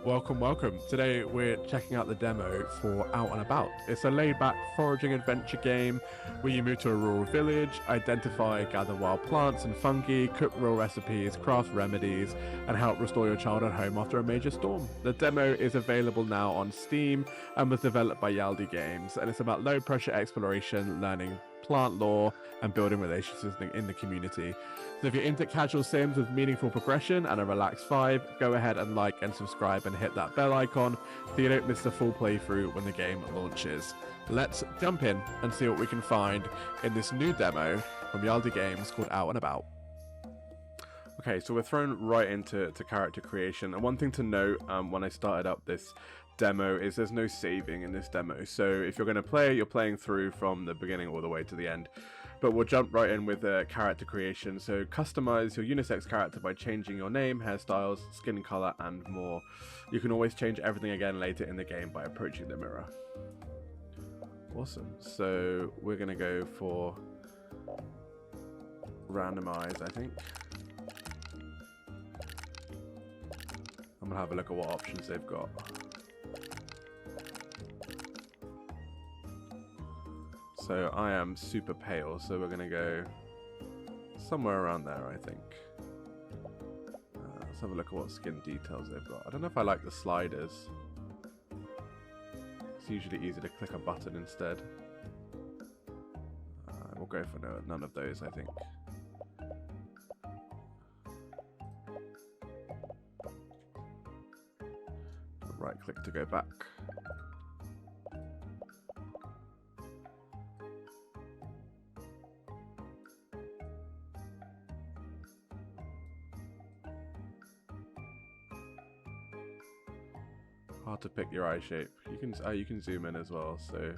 Welcome, welcome. Today we're checking out the demo for Out and About. It's a laid-back foraging adventure game where you move to a rural village, identify, gather wild plants and fungi, cook real recipes, craft remedies, and help restore your childhood home after a major storm. The demo is available now on Steam and was developed by Yaldi Games, and it's about low-pressure exploration, learning plant lore, and building relationships in the community. So if you're into casual sims with meaningful progression and a relaxed vibe, go ahead and like and subscribe and hit that bell icon so you don't miss the full playthrough when the game launches. Let's jump in and see what we can find in this new demo from Yaldi Games called Out and About. Okay, so we're thrown right into character creation, and one thing to note when I started up this demo is there's no saving in this demo. So if you're going to play, you're playing through from the beginning all the way to the end. But we'll jump right in with character creation. So customize your unisex character by changing your name, hairstyles, skin color, and more. You can always change everything again later in the game by approaching the mirror. Awesome. So we're going to go for randomize, I think. I'm going to have a look at what options they've got. So I am super pale, so we're going to go somewhere around there, I think. Let's have a look at what skin details they've got. I don't know if I like the sliders. It's usually easy to click a button instead. We'll go for none of those, I think. Right click to go back. Hard to pick your eye shape. You can zoom in as well, so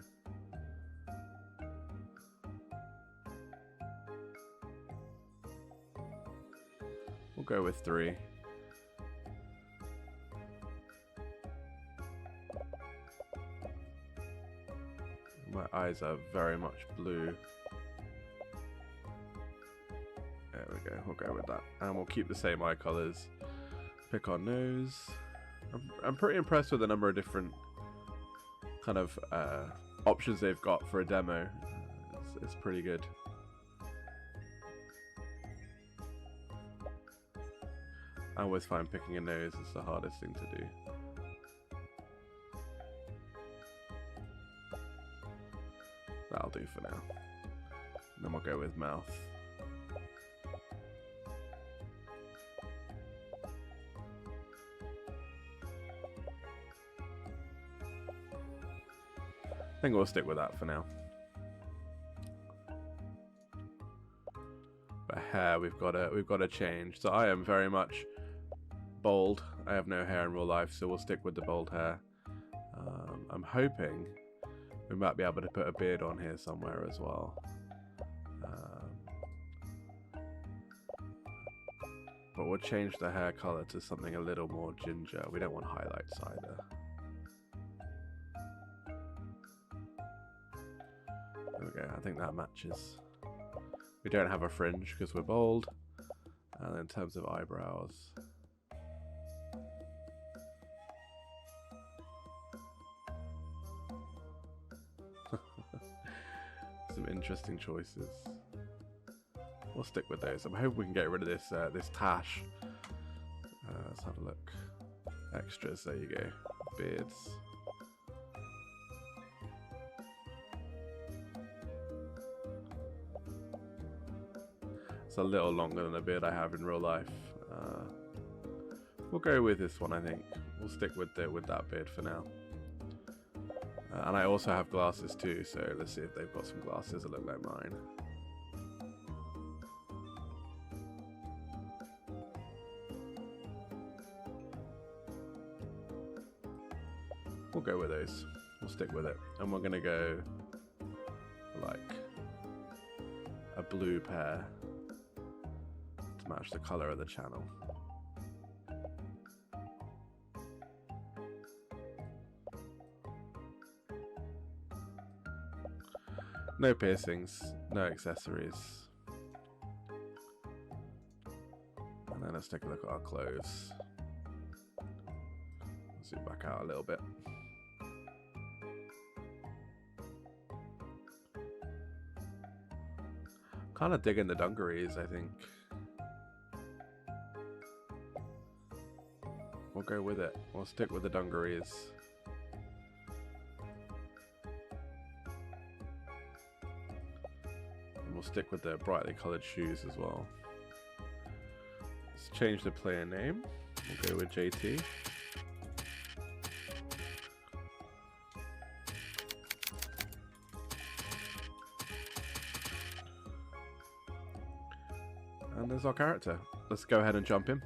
we'll go with 3. My eyes are very much blue. There we go, we'll go with that. And we'll keep the same eye colors. Pick our nose. I'm pretty impressed with the number of different kind of options they've got for a demo. It's pretty good. I always find picking a nose is the hardest thing to do. That'll do for now. And then we'll go with mouth. I think we'll stick with that for now. But hair, we've got to change. So I am very much bald. I have no hair in real life, so we'll stick with the bald hair. I'm hoping we might be able to put a beard on here somewhere as well. But we'll change the hair color to something a little more ginger. We don't want highlights either. There we go, I think that matches. We don't have a fringe because we're bald. And in terms of eyebrows, some interesting choices. We'll stick with those. I'm hoping we can get rid of this this tash. Let's have a look. Extras, there you go. Beards. It's a little longer than the beard I have in real life. We'll go with this one, I think. We'll stick with that beard for now. And I also have glasses too, so let's see if they've got some glasses that look like mine. We'll go with those. We'll stick with it. And we're going to go like a blue pair to match the color of the channel. No piercings, no accessories. And then let's take a look at our clothes. Zoom back out a little bit. Kind of digging the dungarees, I think. We'll go with it. We'll stick with the dungarees. And we'll stick with the brightly coloured shoes as well. Let's change the player name. We'll go with JT. And there's our character. Let's go ahead and jump in.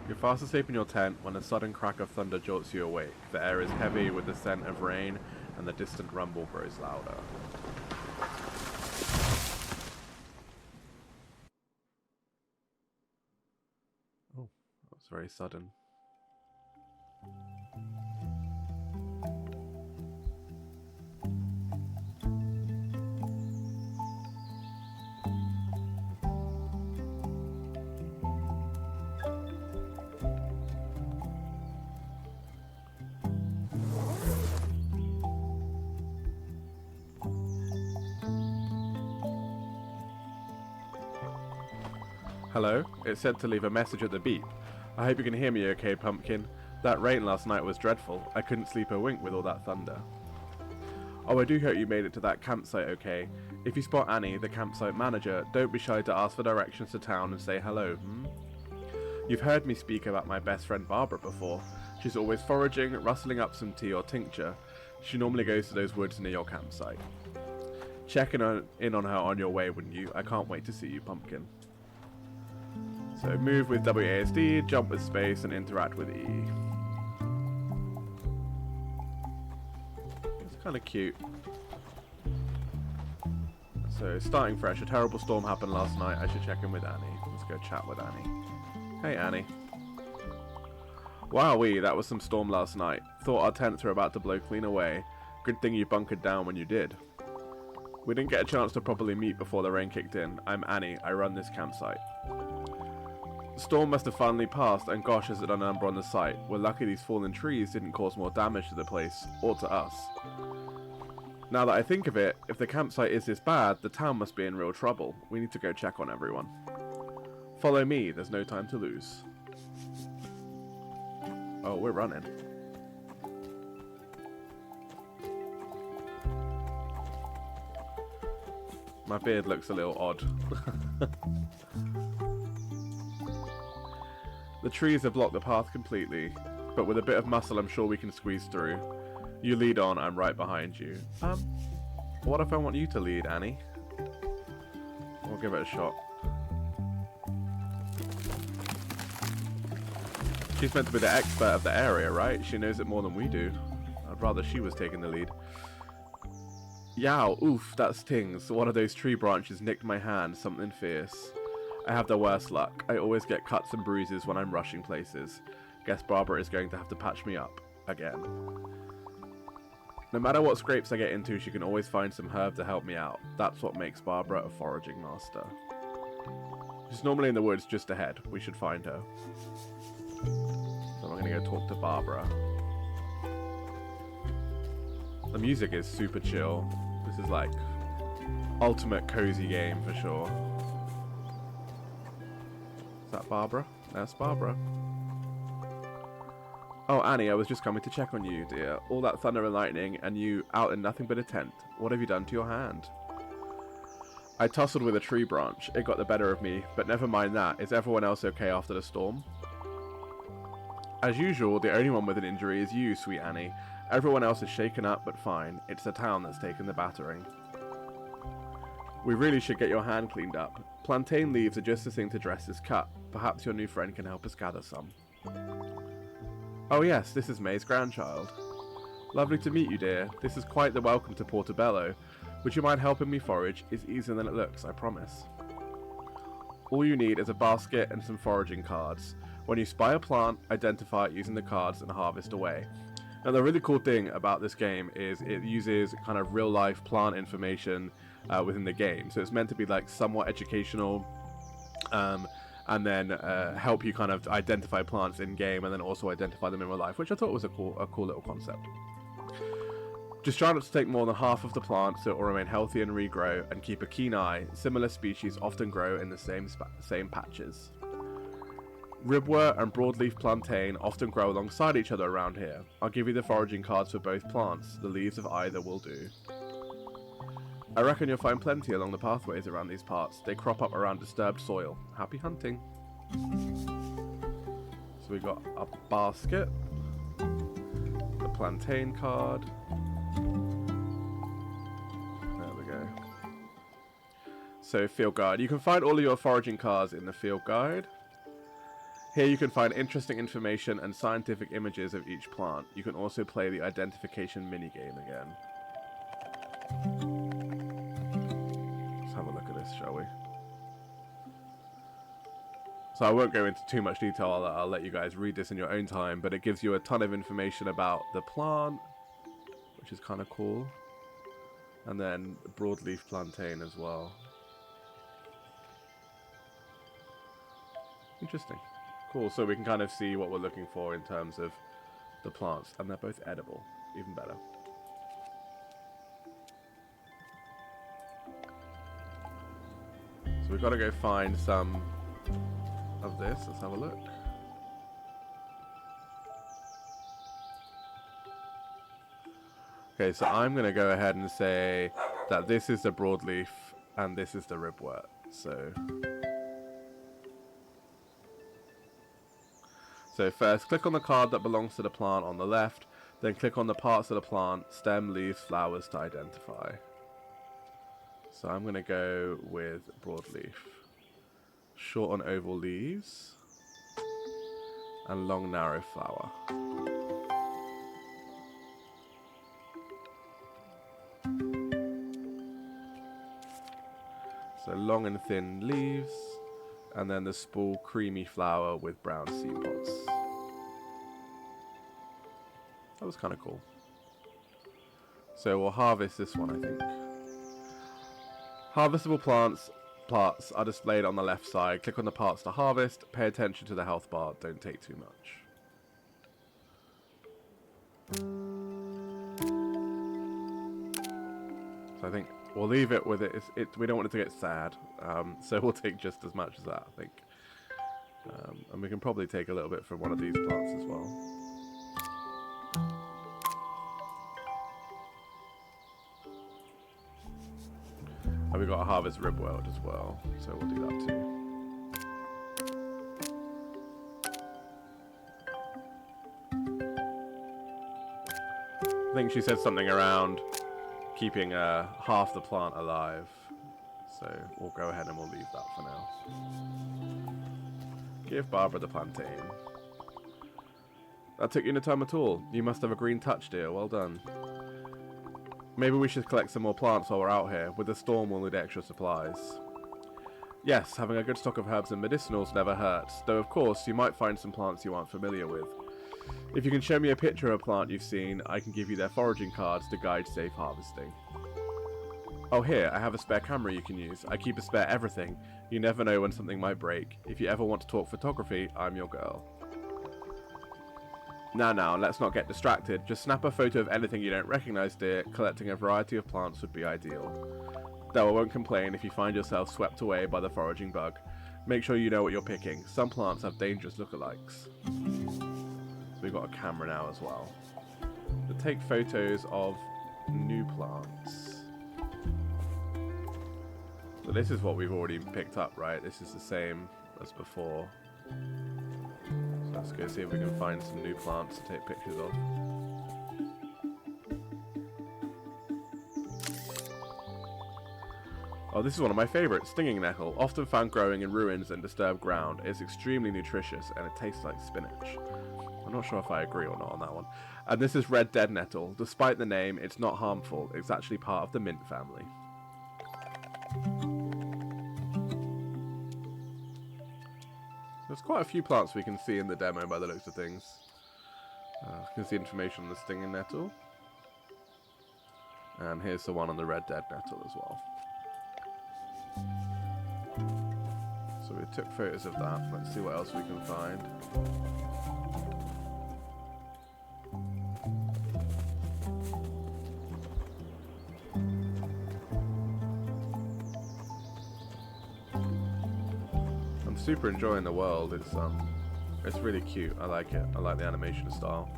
You're fast asleep in your tent when a sudden crack of thunder jolts you awake. The air is heavy with the scent of rain, and the distant rumble grows louder. Oh, that was very sudden. Hello, it said to leave a message at the beep. I hope you can hear me okay, Pumpkin. That rain last night was dreadful. I couldn't sleep a wink with all that thunder. Oh, I do hope you made it to that campsite okay. If you spot Annie, the campsite manager, don't be shy to ask for directions to town and say hello, You've heard me speak about my best friend Barbara before. She's always foraging, rustling up some tea or tincture. She normally goes to those woods near your campsite. Check in on her on your way, wouldn't you? I can't wait to see you, Pumpkin. So move with WASD, jump with space, and interact with E. It's kind of cute. So starting fresh, a terrible storm happened last night. I should check in with Annie. Let's go chat with Annie. Hey Annie. Wowee, that was some storm last night. Thought our tents were about to blow clean away. Good thing you bunkered down when you did. We didn't get a chance to properly meet before the rain kicked in. I'm Annie. I run this campsite. The storm must have finally passed, and gosh, has it done a number on the site. We're lucky these fallen trees didn't cause more damage to the place, or to us. Now that I think of it, if the campsite is this bad, the town must be in real trouble. We need to go check on everyone. Follow me, there's no time to lose. Oh, we're running. My beard looks a little odd. The trees have blocked the path completely, but with a bit of muscle I'm sure we can squeeze through. You lead on, I'm right behind you. What if I want you to lead, Annie? We'll give it a shot. She's meant to be the expert of the area, right? She knows it more than we do. I'd rather she was taking the lead. Yow, oof, that stings. One of those tree branches nicked my hand, something fierce. I have the worst luck. I always get cuts and bruises when I'm rushing places. Guess Barbara is going to have to patch me up. Again. No matter what scrapes I get into, she can always find some herb to help me out. That's what makes Barbara a foraging master. She's normally in the woods just ahead. We should find her. So I'm going to go talk to Barbara. The music is super chill. This is like ultimate cozy game for sure. Is that Barbara? That's Barbara. Oh, Annie, I was just coming to check on you, dear. All that thunder and lightning, and you out in nothing but a tent. What have you done to your hand? I tussled with a tree branch. It got the better of me, but never mind that. Is everyone else okay after the storm? As usual, the only one with an injury is you, sweet Annie. Everyone else is shaken up, but fine. It's the town that's taken the battering. We really should get your hand cleaned up. Plantain leaves are just the thing to dress this cut. Perhaps your new friend can help us gather some. Oh yes, this is May's grandchild. Lovely to meet you, dear. This is quite the welcome to Portobello. Would you mind helping me forage? It's easier than it looks, I promise. All you need is a basket and some foraging cards. When you spy a plant, identify it using the cards and harvest away. Now the really cool thing about this game is it uses kind of real life plant information within the game. So it's meant to be like somewhat educational. And and then help you kind of identify plants in game, and then also identify them in real life, which I thought was a cool little concept. Just try not to take more than half of the plant so it will remain healthy and regrow, and keep a keen eye. Similar species often grow in the same patches. Ribwort and broadleaf plantain often grow alongside each other around here. I'll give you the foraging cards for both plants. The leaves of either will do. I reckon you'll find plenty along the pathways around these parts. They crop up around disturbed soil. Happy hunting. So we got a basket, the plantain card. There we go. So field guide. You can find all of your foraging cards in the field guide. Here you can find interesting information and scientific images of each plant. You can also play the identification minigame again. Let's have a look at this, shall we? So I won't go into too much detail, I'll let you guys read this in your own time, but it gives you a ton of information about the plant, which is kind of cool. And then broadleaf plantain as well. Interesting. Cool, so we can kind of see what we're looking for in terms of the plants, and they're both edible, even better. So we've got to go find some of this. Let's have a look. Okay, so I'm going to go ahead and say that this is the broadleaf and this is the ribwort. So first, click on the card that belongs to the plant on the left, then click on the parts of the plant, stem, leaves, flowers to identify. So I'm going to go with broadleaf. Short and oval leaves, and long narrow flower. So long and thin leaves, and then the small creamy flower with brown seed pods. That was kind of cool. So we'll harvest this one, I think. Harvestable plants are displayed on the left side. Click on the parts to harvest. Pay attention to the health bar. Don't take too much. So I think we'll leave it with it. We don't want it to get sad. So we'll take just as much as that, I think. And we can probably take a little bit from one of these plants as well. And we've got a harvest ribwort as well, so we'll do that too. I think she said something around keeping half the plant alive, so we'll go ahead and we'll leave that for now. Give Barbara the plantain. That took you no time at all. You must have a green touch, dear. Well done. Maybe we should collect some more plants while we're out here. With the storm, we'll need extra supplies. Yes, having a good stock of herbs and medicinals never hurts, though of course you might find some plants you aren't familiar with. If you can show me a picture of a plant you've seen, I can give you their foraging cards to guide safe harvesting. Oh, here, I have a spare camera you can use. I keep a spare everything. You never know when something might break. If you ever want to talk photography, I'm your girl. Now, let's not get distracted. Just snap a photo of anything you don't recognize, dear. Collecting a variety of plants would be ideal. Though I won't complain if you find yourself swept away by the foraging bug. Make sure you know what you're picking. Some plants have dangerous lookalikes. We've got a camera now as well. To take photos of new plants. So this is what we've already picked up, right? This is the same as before. So let's go see if we can find some new plants to take pictures of. Oh, this is one of my favorites, stinging nettle. Often found growing in ruins and disturbed ground. It's extremely nutritious and it tastes like spinach. I'm not sure if I agree or not on that one. And this is red dead nettle. Despite the name, it's not harmful. It's actually part of the mint family. There's quite a few plants we can see in the demo by the looks of things. You can see information on the stinging nettle. And here's the one on the red dead nettle as well. So we took photos of that. Let's see what else we can find. I'm super enjoying the world. It's really cute. I like it. I like the animation style.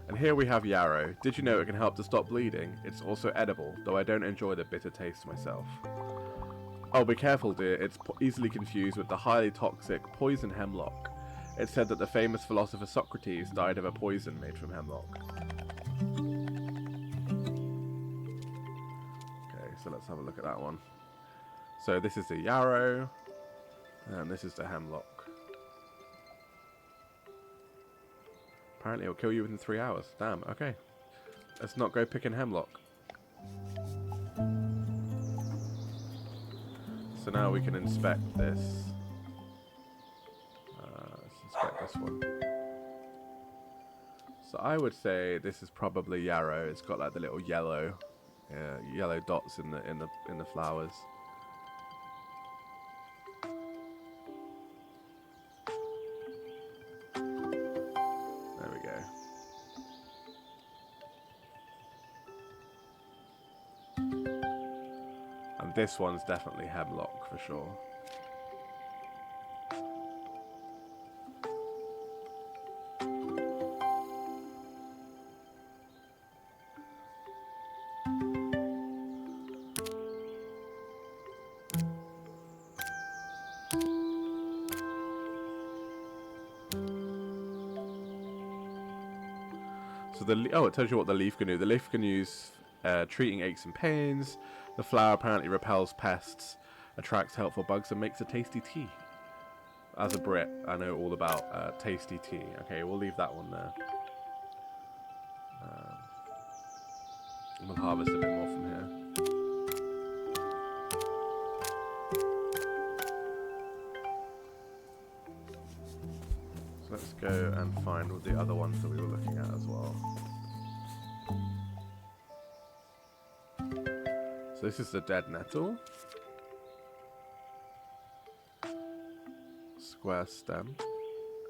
And here we have yarrow. Did you know it can help to stop bleeding? It's also edible, though I don't enjoy the bitter taste myself. Oh, be careful, dear. It's easily confused with the highly toxic poison hemlock. It's said that the famous philosopher Socrates died of a poison made from hemlock. Okay, so let's have a look at that one. So this is the yarrow, and this is the hemlock. Apparently it'll kill you within 3 hours. Damn, okay. Let's not go picking hemlock. So now we can inspect this. Let's inspect this one. So I would say this is probably yarrow. It's got like the little yellow dots in the flowers. This one's definitely hemlock for sure. So it tells you what the leaf can do. The leaf can use treating aches and pains. The flower apparently repels pests, attracts helpful bugs, and makes a tasty tea. As a Brit, I know all about tasty tea. Okay, we'll leave that one there. We'll harvest a bit more from here. So let's go and find all the other ones that we were looking at as well. So this is the dead nettle. Square stem.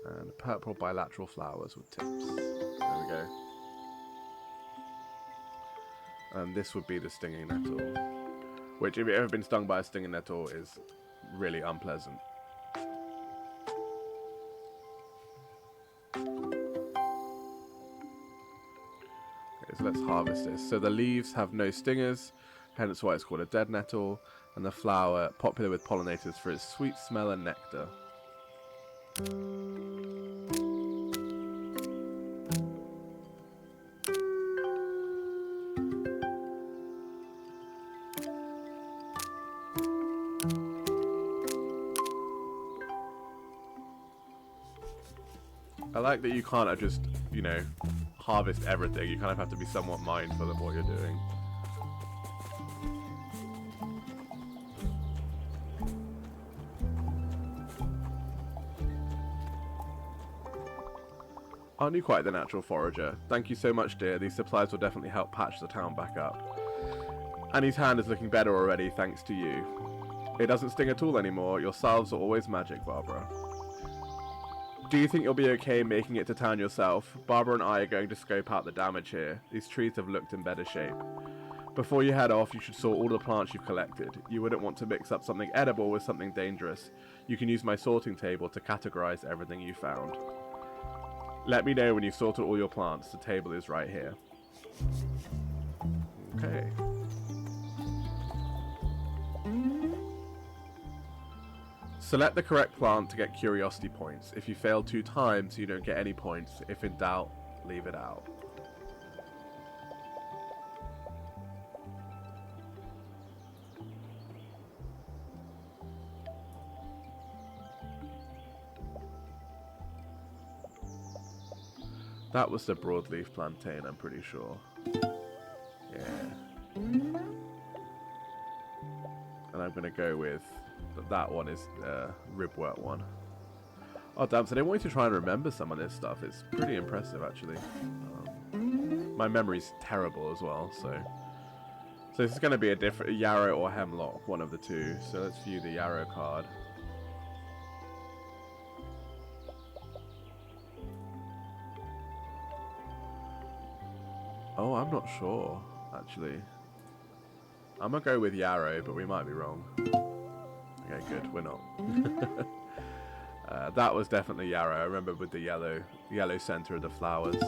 And purple bilateral flowers with tips. There we go. And this would be the stinging nettle. Which, if you've ever been stung by a stinging nettle, is really unpleasant. Okay, so let's harvest this. So the leaves have no stingers, hence why it's called a dead nettle, and the flower, popular with pollinators for its sweet smell and nectar. I like that you can't just, harvest everything. You kind of have to be somewhat mindful of what you're doing. Aren't you quite the natural forager? Thank you so much, dear. These supplies will definitely help patch the town back up. Annie's hand is looking better already, thanks to you. It doesn't sting at all anymore. Your salves are always magic, Barbara. Do you think you'll be okay making it to town yourself? Barbara and I are going to scope out the damage here. These trees have looked in better shape. Before you head off, you should sort all the plants you've collected. You wouldn't want to mix up something edible with something dangerous. You can use my sorting table to categorize everything you found. Let me know when you've sorted all your plants. The table is right here. Okay. Select the correct plant to get curiosity points. If you fail 2 times, you don't get any points. If in doubt, leave it out. That was the broadleaf plantain, I'm pretty sure. Yeah. And I'm going to go with that one is the ribwort one. Oh damn, so they want you to try and remember some of this stuff. It's pretty impressive, actually. My memory's terrible as well, so So this is going to be a different Yarrow or Hemlock, one of the two. So let's view the Yarrow card. Oh, I'm not sure, actually. I'm going to go with Yarrow, but we might be wrong. Okay, good. We're not. That was definitely Yarrow. I remember with the yellow center of the flowers.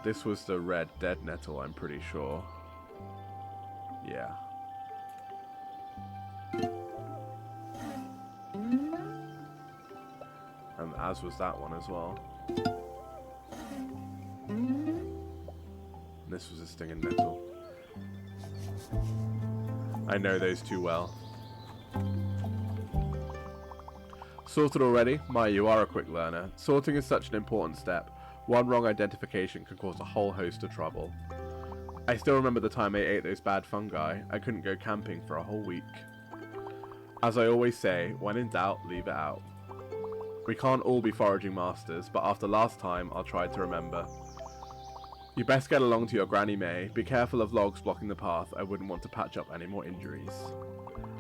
This was the red dead nettle, I'm pretty sure. Yeah. And as was that one as well. And this was a stinging nettle. I know those two well. Sorted already? My, you are a quick learner. Sorting is such an important step. One wrong identification can cause a whole host of trouble. I still remember the time I ate those bad fungi. I couldn't go camping for a whole week. As I always say, when in doubt, leave it out. We can't all be foraging masters, but after last time, I'll try to remember. You best get along to your Granny May. Be careful of logs blocking the path. I wouldn't want to patch up any more injuries.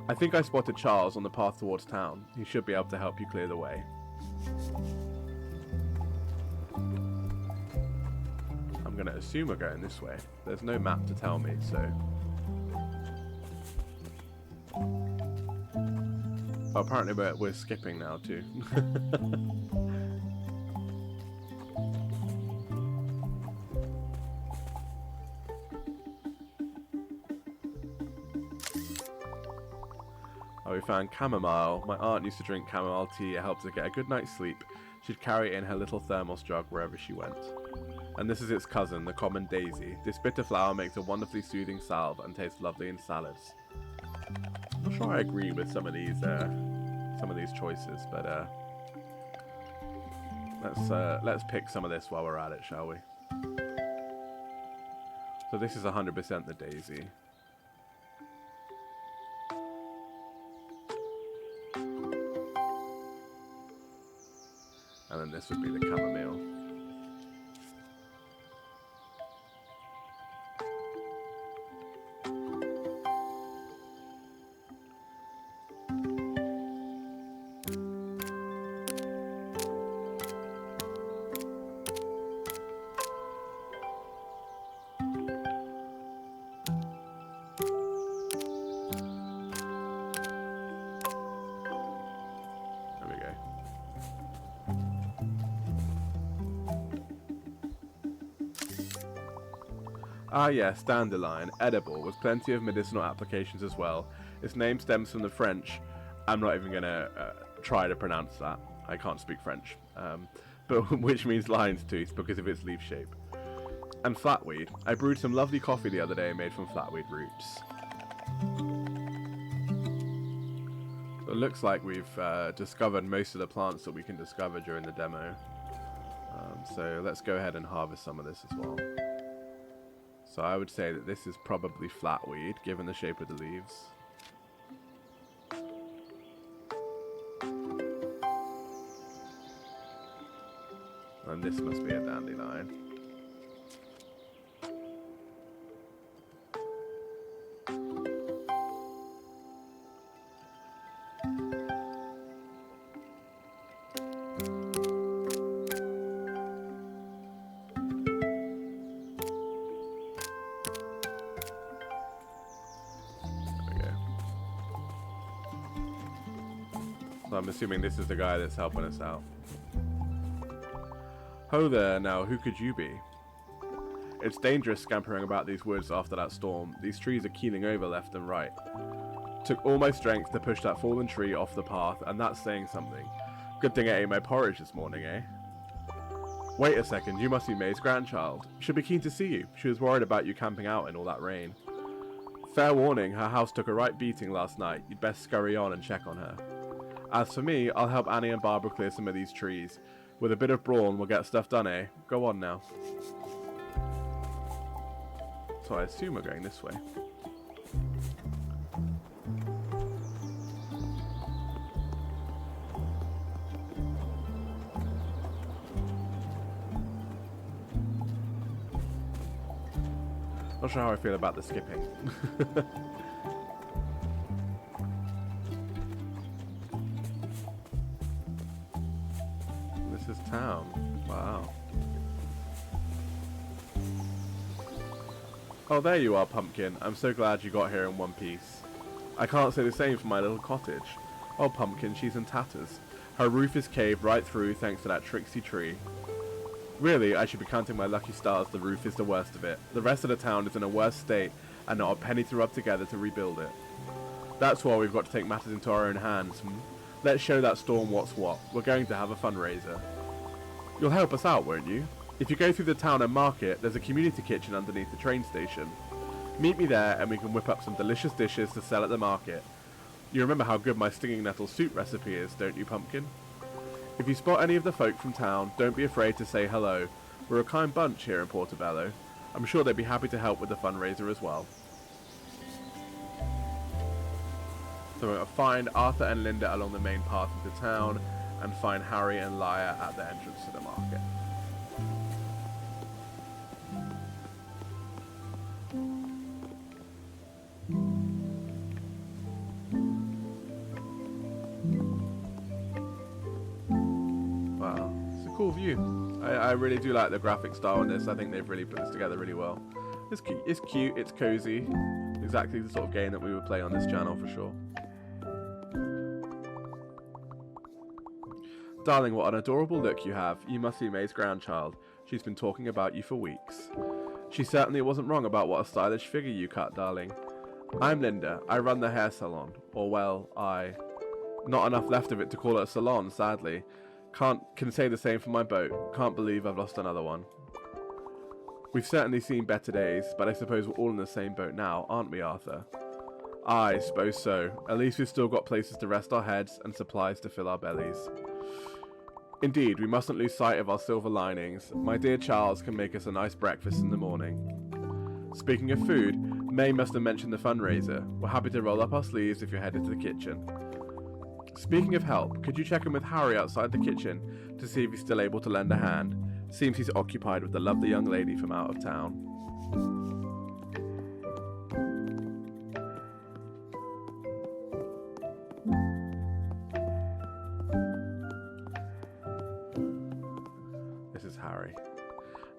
I think I spotted Charles on the path towards town. He should be able to help you clear the way. I'm going to assume we're going this way. There's no map to tell me, so... Oh, apparently we're skipping now, too. Oh, we found chamomile. My aunt used to drink chamomile tea. It helps her get a good night's sleep. She'd carry it in her little thermos jug wherever she went. And this is its cousin, the common daisy. This bitter flower makes a wonderfully soothing salve and tastes lovely in salads. I'm not sure I agree with some of these choices, but let's pick some of this while we're at it, shall we? So this is 100% the daisy. And then this would be the chamomile. Ah yes, dandelion, edible, with plenty of medicinal applications as well. Its name stems from the French. I'm not even going to try to pronounce that. I can't speak French. But which means lion's tooth because of its leaf shape. And flatweed. I brewed some lovely coffee the other day made from flatweed roots. So it looks like we've discovered most of the plants that we can discover during the demo. So let's go ahead and harvest some of this as well. So I would say that this is probably flatweed, given the shape of the leaves. And this must be a dandelion. So I'm assuming this is the guy that's helping us out. Ho there, now who could you be? It's dangerous scampering about these woods after that storm. These trees are keeling over left and right. Took all my strength to push that fallen tree off the path, and that's saying something. Good thing I ate my porridge this morning, eh? Wait a second, you must be May's grandchild. She'll be keen to see you. She was worried about you camping out in all that rain. Fair warning, her house took a right beating last night. You'd best scurry on and check on her. As for me, I'll help Annie and Barbara clear some of these trees. With a bit of brawn, we'll get stuff done, eh? Go on now. So I assume we're going this way. Not sure how I feel about the skipping. This is town. Wow. Oh, there you are, Pumpkin. I'm so glad you got here in one piece. I can't say the same for my little cottage. Oh, Pumpkin, she's in tatters. Her roof is caved right through thanks to that tricksy tree. Really, I should be counting my lucky stars the roof is the worst of it. The rest of the town is in a worse state and not a penny to rub together to rebuild it. That's why we've got to take matters into our own hands. Let's show that storm what's what. We're going to have a fundraiser. You'll help us out, won't you? If you go through the town and market, there's a community kitchen underneath the train station. Meet me there and we can whip up some delicious dishes to sell at the market. You remember how good my stinging nettle soup recipe is, don't you, Pumpkin? If you spot any of the folk from town, don't be afraid to say hello. We're a kind bunch here in Portobello. I'm sure they'd be happy to help with the fundraiser as well. So we're going to find Arthur and Linda along the main path into town and find Harry and Lyra at the entrance to the market. Wow, it's a cool view. I really do like the graphic style in this. I think they've really put this together really well. It's cute, it's cozy. Exactly the sort of game that we would play on this channel for sure. Darling, what an adorable look you have. You must be May's grandchild. She's been talking about you for weeks. She certainly wasn't wrong about what a stylish figure you cut, darling. I'm Linda. I run the hair salon. Or, well, not enough left of it to call it a salon, sadly. Can say the same for my boat. Can't believe I've lost another one. We've certainly seen better days, but I suppose we're all in the same boat now, aren't we, Arthur? I suppose so. At least we've still got places to rest our heads and supplies to fill our bellies. Indeed, we mustn't lose sight of our silver linings. My dear Charles can make us a nice breakfast in the morning. Speaking of food, May must have mentioned the fundraiser. We're happy to roll up our sleeves if you're headed to the kitchen. Speaking of help, could you check in with Harry outside the kitchen to see if he's still able to lend a hand? Seems he's occupied with the lovely young lady from out of town. This is Harry.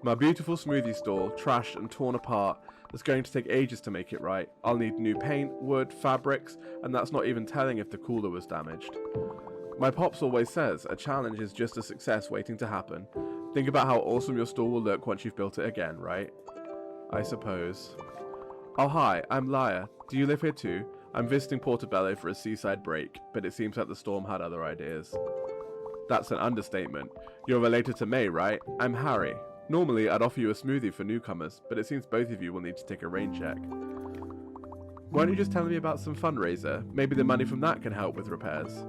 My beautiful smoothie stall, trashed and torn apart. It's going to take ages to make it right. I'll need new paint, wood, fabrics, and that's not even telling if the cooler was damaged. My pops always says, a challenge is just a success waiting to happen. Think about how awesome your store will look once you've built it again, right? I suppose. Oh hi, I'm Lyra. Do you live here too? I'm visiting Portobello for a seaside break, but it seems like the storm had other ideas. That's an understatement. You're related to May, right? I'm Harry. Normally, I'd offer you a smoothie for newcomers, but it seems both of you will need to take a rain check. Why don't you just tell me about some fundraiser? Maybe the money from that can help with repairs.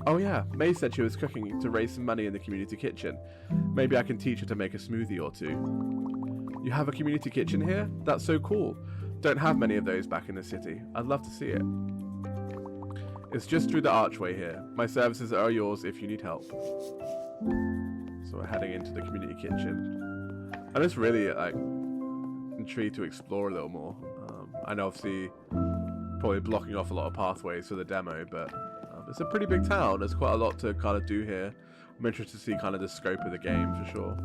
Oh yeah, May said she was cooking to raise some money in the community kitchen. Maybe I can teach her to make a smoothie or two. You have a community kitchen here? That's so cool. Don't have many of those back in the city. I'd love to see it. It's just through the archway here. My services are yours if you need help. So we're heading into the community kitchen. I'm just really intrigued to explore a little more. I know obviously probably blocking off a lot of pathways for the demo, but it's a pretty big town. There's quite a lot to kind of do here. I'm interested to see kind of the scope of the game for sure.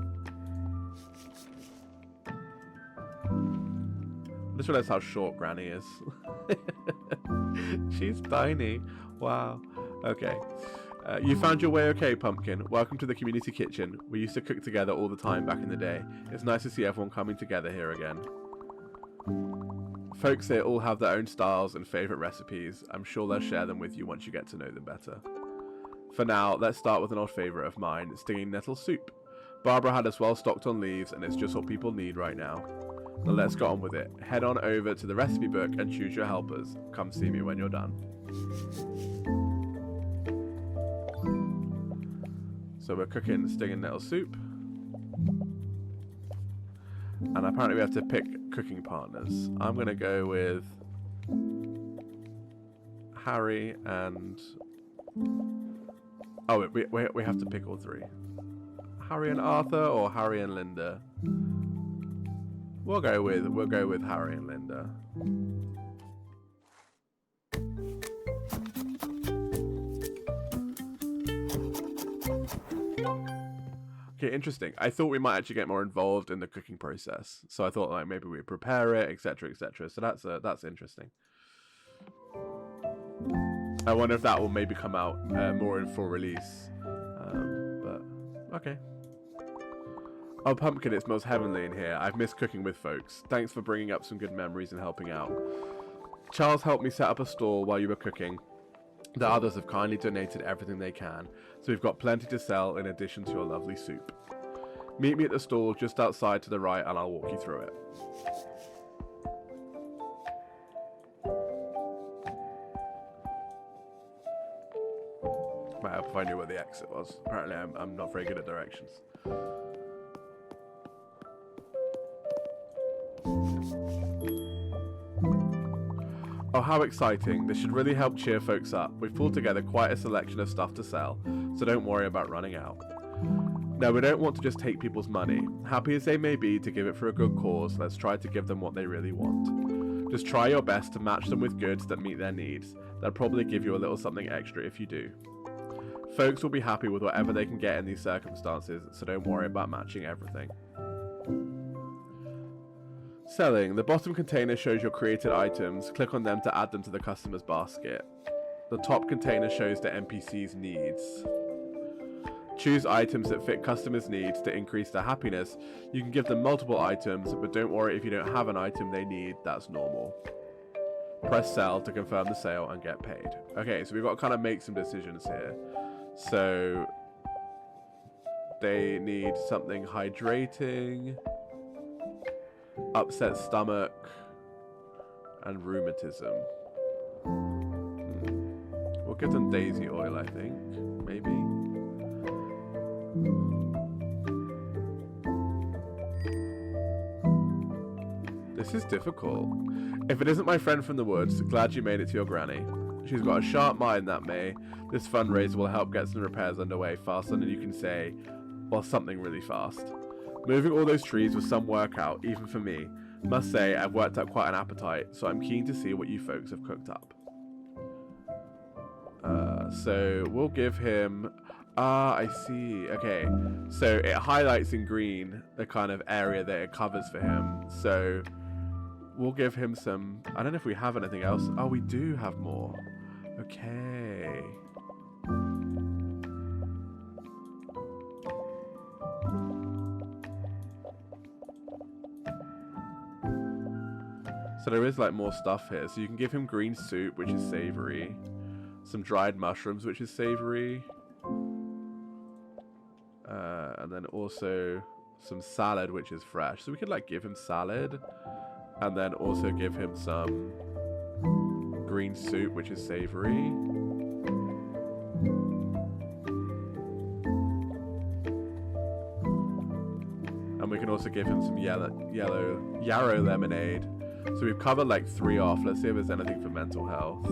I just realized how short Granny is. She's tiny. Wow. Okay. You found your way okay, Pumpkin. Welcome to the community kitchen. We used to cook together all the time back in the day. It's nice to see everyone coming together here again. Folks here all have their own styles and favourite recipes. I'm sure they'll share them with you once you get to know them better. For now, let's start with an old favourite of mine, stinging nettle soup. Barbara had us well stocked on leaves, and it's just what people need right now. Now let's get on with it. Head on over to the recipe book and choose your helpers. Come see me when you're done. So we're cooking stinging nettle soup. And apparently we have to pick cooking partners. I'm going to go with Harry and... Oh, we have to pick all three. Harry and Arthur or Harry and Linda? We'll go with Harry and Linda. Okay, interesting. I thought we might actually get more involved in the cooking process, so I thought like maybe we prepare it, etc., etc. So that's interesting. I wonder if that will maybe come out more in full release. But okay. Oh, Pumpkin, it smells heavenly in here. I've missed cooking with folks. Thanks for bringing up some good memories and helping out. Charles helped me set up a stall while you were cooking. The others have kindly donated everything they can, so we've got plenty to sell in addition to your lovely soup. Meet me at the stall just outside to the right and I'll walk you through it. Might help if I knew where the exit was. Apparently I'm not very good at directions. Oh, how exciting. This should really help cheer folks up. We've pulled together quite a selection of stuff to sell, so don't worry about running out. Now, we don't want to just take people's money. Happy as they may be to give it for a good cause, let's try to give them what they really want. Just try your best to match them with goods that meet their needs. They'll probably give you a little something extra if you do. Folks will be happy with whatever they can get in these circumstances, so don't worry about matching everything. Selling. The bottom container shows your created items. Click on them to add them to the customer's basket. The top container shows the NPC's needs. Choose items that fit customers' needs to increase their happiness. You can give them multiple items, but don't worry if you don't have an item they need, that's normal. Press sell to confirm the sale and get paid. Okay, so we've got to kind of make some decisions here. So they need something hydrating, upset stomach, and rheumatism. We'll give them daisy oil, I think. Maybe. This is difficult. If it isn't my friend from the woods, glad you made it to your granny. She's got a sharp mind, that May. This fundraiser will help get some repairs underway faster than you can say, or something really fast. Moving all those trees was some workout, even for me. Must say, I've worked up quite an appetite, so I'm keen to see what you folks have cooked up. So we'll give him... I see. Okay. So it highlights in green the kind of area that it covers for him. So we'll give him some... I don't know if we have anything else. Oh, we do have more. Okay. So there is like more stuff here. So you can give him green soup, which is savory. Some dried mushrooms, which is savory. And then also some salad, which is fresh. So we could like give him salad. And then also give him some green soup, which is savory. And we can also give him some yarrow lemonade. So we've covered like 3 off. Let's see if there's anything for mental health.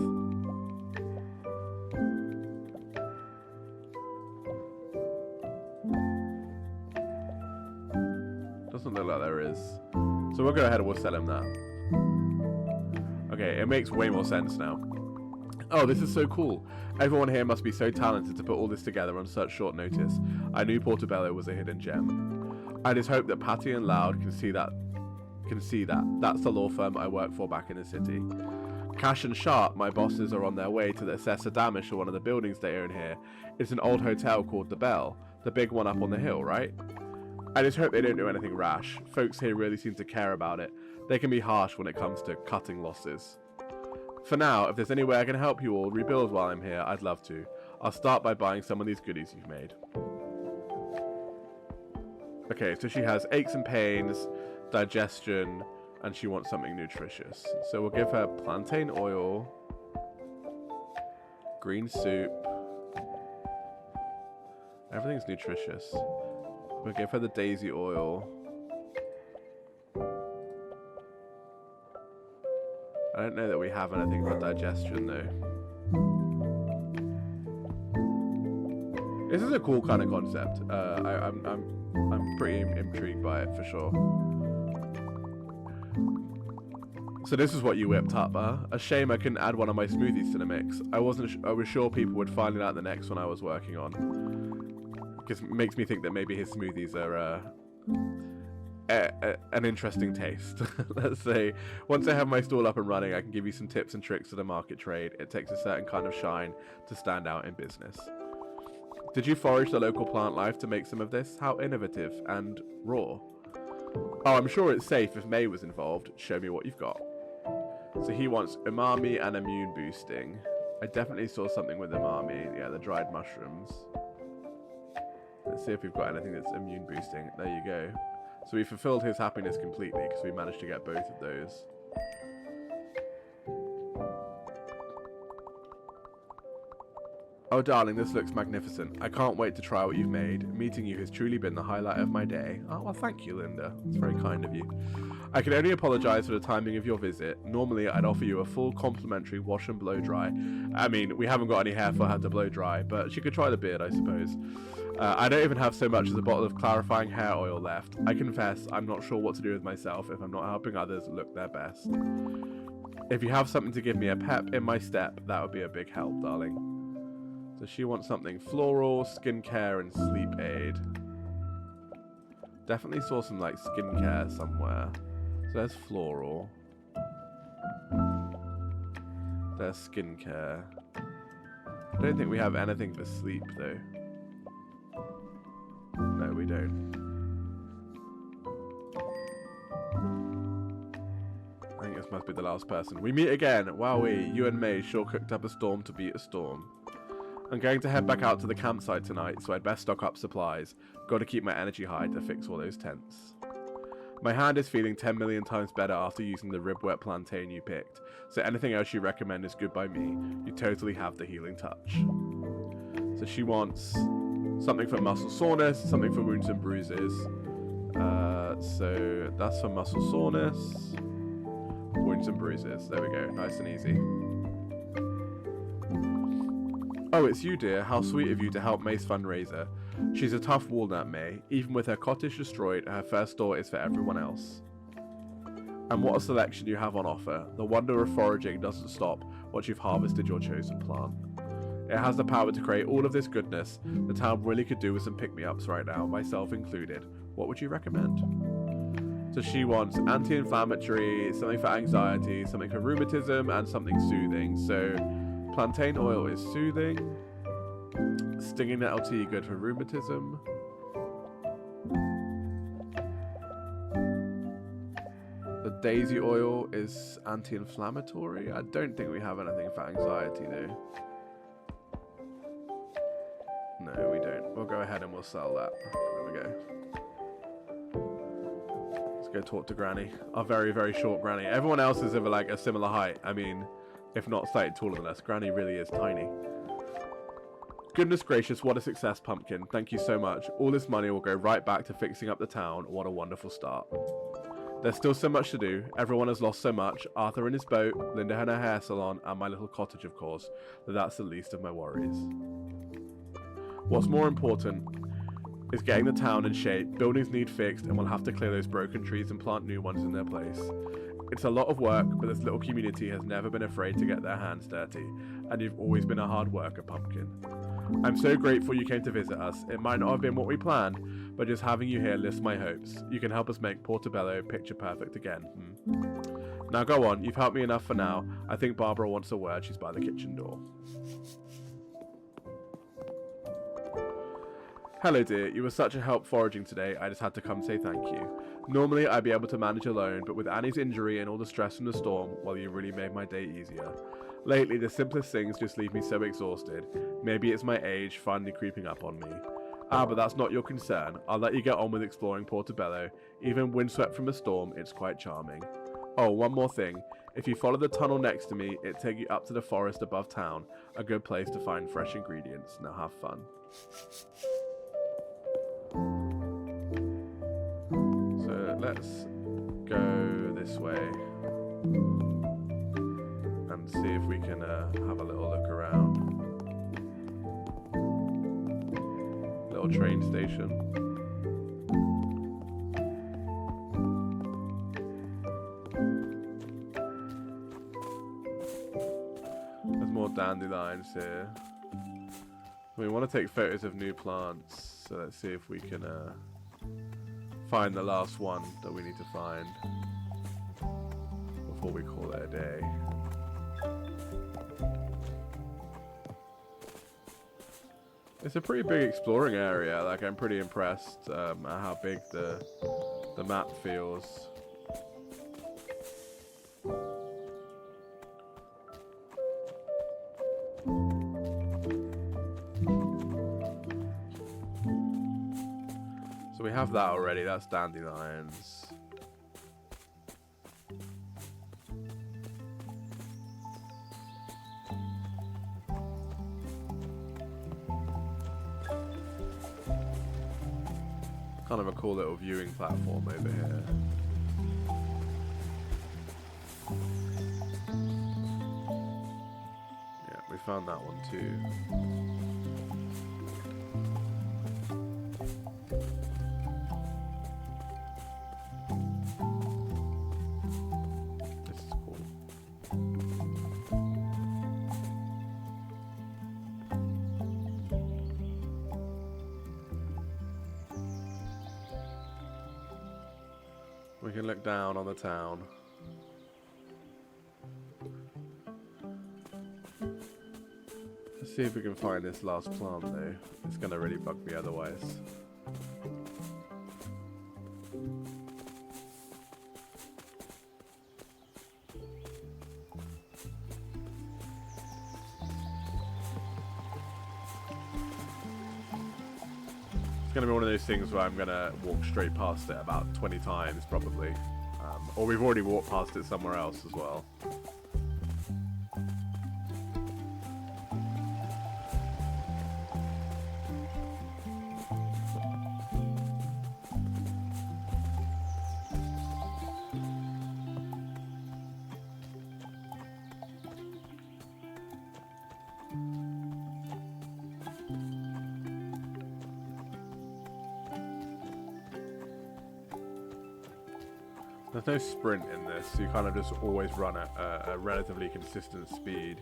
Doesn't look like there is. So we'll go ahead and we'll sell him that. Okay, it makes way more sense now. Oh, this is so cool. Everyone here must be so talented to put all this together on such short notice. I knew Portobello was a hidden gem. I just hope that Patty and Loud can see that. That's the law firm I work for back in the city. Cash and Sharp, my bosses, are on their way to assess a damage to one of the buildings they own here. It's an old hotel called The Bell, the big one up on the hill, right? I just hope they don't do anything rash. Folks here really seem to care about it. They can be harsh when it comes to cutting losses. For now, if there's any way I can help you all rebuild while I'm here, I'd love to. I'll start by buying some of these goodies you've made. Okay, so she has aches and pains, digestion, and she wants something nutritious. So we'll give her plantain oil, green soup. Everything's nutritious. We'll give her the daisy oil. I don't know that we have anything for digestion though. This is a cool kind of concept. I'm pretty intrigued by it for sure. So this is what you whipped up, huh? A shame I couldn't add one of my smoothies to the mix. I was sure people would find it out the next one I was working on. Because it makes me think that maybe his smoothies are an interesting taste. Let's say, once I have my stall up and running, I can give you some tips and tricks to the market trade. It takes a certain kind of shine to stand out in business. Did you forage the local plant life to make some of this? How innovative and raw. Oh, I'm sure it's safe if May was involved. Show me what you've got. So he wants umami and immune boosting. I definitely saw something with umami. Yeah, the dried mushrooms. Let's see if we've got anything that's immune boosting. There you go. So we fulfilled his happiness completely because we managed to get both of those. Oh darling, this looks magnificent. I can't wait to try what you've made. Meeting you has truly been the highlight of my day. Oh, well thank you, Linda. It's very kind of you. I can only apologise for the timing of your visit. Normally, I'd offer you a full complimentary wash and blow dry. I mean, we haven't got any hair for her to blow dry, but she could try the beard, I suppose. I don't even have so much as a bottle of clarifying hair oil left. I confess, I'm not sure what to do with myself if I'm not helping others look their best. If you have something to give me a pep in my step, that would be a big help, darling. So she wants something floral, skincare, and sleep aid. Definitely saw some, like, skincare somewhere. So there's floral. There's skincare. I don't think we have anything for sleep, though. No, we don't. I think this must be the last person. We meet again. Wowee, you and May sure cooked up a storm to beat a storm. I'm going to head back out to the campsite tonight, so I'd best stock up supplies. Got to keep my energy high to fix all those tents. My hand is feeling 10 million times better after using the rib-wet plantain you picked, so anything else you recommend is good by me. You totally have the healing touch. So she wants something for muscle soreness, something for wounds and bruises. So that's for muscle soreness, wounds and bruises. There we go, nice and easy. Oh, it's you, dear. How sweet of you to help May's fundraiser. She's a tough walnut, May. Even with her cottage destroyed, her first store is for everyone else. And what a selection you have on offer. The wonder of foraging doesn't stop once you've harvested your chosen plant. It has the power to create all of this goodness. The town really could do with some pick-me-ups right now, myself included. What would you recommend? So she wants anti-inflammatory, something for anxiety, something for rheumatism, and something soothing. So plantain oil is soothing. Stinging nettle tea, good for rheumatism. The daisy oil is anti-inflammatory. I don't think we have anything for anxiety though. No, we don't. We'll go ahead and we'll sell that. There we go. Let's go talk to Granny. Our very, very short Granny. Everyone else is of like a similar height. I mean, if not slightly taller than us. Granny really is tiny. Goodness gracious, what a success, Pumpkin. Thank you so much. All this money will go right back to fixing up the town. What a wonderful start. There's still so much to do. Everyone has lost so much. Arthur and his boat, Linda and her hair salon, and my little cottage, of course. But that's the least of my worries. What's more important is getting the town in shape. Buildings need fixed, and we'll have to clear those broken trees and plant new ones in their place. It's a lot of work, but this little community has never been afraid to get their hands dirty, and you've always been a hard worker, Pumpkin. I'm so grateful you came to visit us. It might not have been what we planned, but just having you here lifts my hopes. You can help us make Portobello picture perfect again. Now go on, you've helped me enough for now. I think Barbara wants a word. She's by the kitchen door. Hello dear, you were such a help foraging today, I just had to come say thank you. Normally I'd be able to manage alone, but with Annie's injury and all the stress from the storm, well, you really made my day easier. Lately, the simplest things just leave me so exhausted. Maybe it's my age finally creeping up on me. Ah, but that's not your concern. I'll let you get on with exploring Portobello. Even windswept from a storm, it's quite charming. Oh, one more thing. If you follow the tunnel next to me, it'll take you up to the forest above town. A good place to find fresh ingredients. Now have fun. So let's go this way and see if we can have a little look around. Little train station. There's more dandelions here. We want to take photos of new plants, so let's see if we can find the last one that we need to find before we call it a day. It's a pretty big exploring area. Like, I'm pretty impressed at how big the map feels. So we have that already. That's dandelions. Kind of a cool little viewing platform over here. Yeah, we found that one too. This is cool. We can look down on the town. Let's see if we can find this last plant though. It's gonna really bug me otherwise. It's gonna be one of those things where I'm gonna walk straight past it about 20 times probably. Or we've already walked past it somewhere else as well. There's no sprint in this, so you kind of just always run at a relatively consistent speed.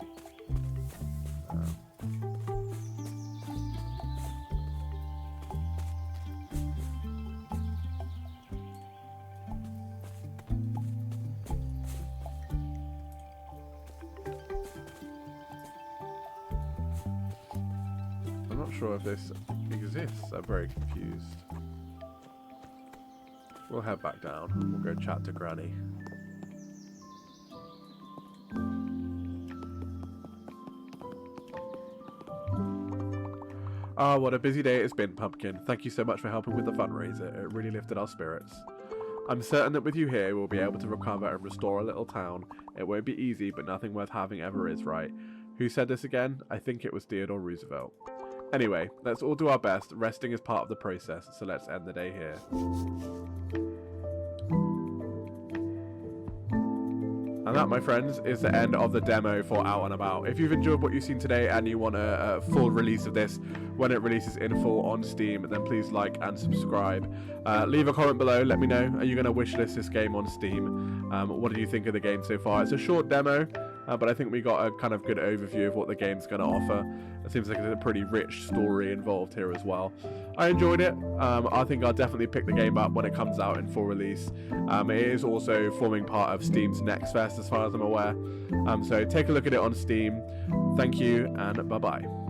I'm not sure if this exists, I'm very confused. We'll head back down and we'll go chat to Granny. Ah, what a busy day it's been, Pumpkin. Thank you so much for helping with the fundraiser. It really lifted our spirits. I'm certain that with you here, we'll be able to recover and restore our little town. It won't be easy, but nothing worth having ever is, right? Who said this again? I think it was Theodore Roosevelt. Anyway, let's all do our best. Resting is part of the process, so let's end the day here. And that, my friends, is the end of the demo for Out and About. If you've enjoyed what you've seen today and you want a full release of this when it releases in full on Steam, then please like and subscribe. Leave a comment below. Let me know. Are you going to wishlist this game on Steam? What do you think of the game so far? It's a short demo, but I think we got a kind of good overview of what the game's going to offer. It seems like there's a pretty rich story involved here as well. I enjoyed it. I think I'll definitely pick the game up when it comes out in full release. It is also forming part of Steam's Next Fest as far as I'm aware. So take a look at it on Steam. Thank you and bye-bye.